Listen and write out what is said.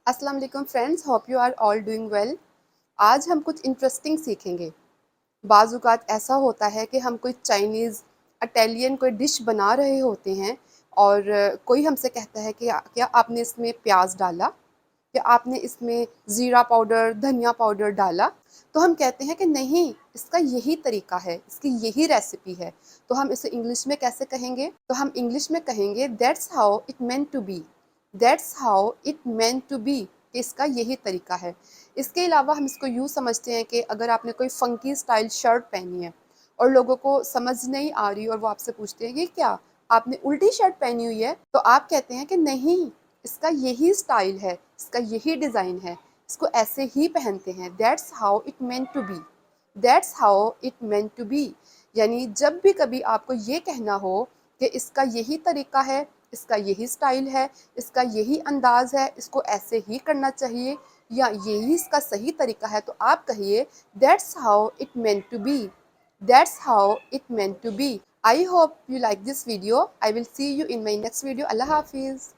अस्सलाम वालेकुम friends, hope you are all doing well. आज हम कुछ इंटरेस्टिंग सीखेंगे। बाज़ औक़ात ऐसा होता है कि हम कोई चाइनीज़, इटालियन कोई डिश बना रहे होते हैं और कोई हमसे कहता है कि क्या आपने इसमें प्याज डाला? क्या आपने इसमें ज़ीरा पाउडर, धनिया पाउडर डाला? तो हम कहते हैं कि नहीं, इसका यही तरीका है, इसकी यही रेसिपी है। तो हम इसे इंग्लिश में कैसे कहेंगे? तो हम इंग्लिश में कहेंगे that's how it meant to be. That's how it meant to be, कि इसका यही तरीका है। इसके अलावा हम इसको यूँ समझते हैं कि अगर आपने कोई फ़ंकी स्टाइल शर्ट पहनी है और लोगों को समझ नहीं आ रही और वो आपसे पूछते हैं, ये क्या? आपने उल्टी शर्ट पहनी हुई है? तो आप कहते हैं कि नहीं, इसका यही स्टाइल है, इसका यही डिज़ाइन है, इसको ऐसे ही पहनते हैं। That's how it meant to be. That's how it meant to be. यानी जब भी कभी आपको ये कहना हो कि इसका यही तरीका है, इसका यही स्टाइल है, इसका यही अंदाज़ है, इसको ऐसे ही करना चाहिए या यही इसका सही तरीका है, तो आप कहिए that's how it meant to be. That's how it meant to be. I hope you like this video. I will see you in my next video. Allah Hafiz.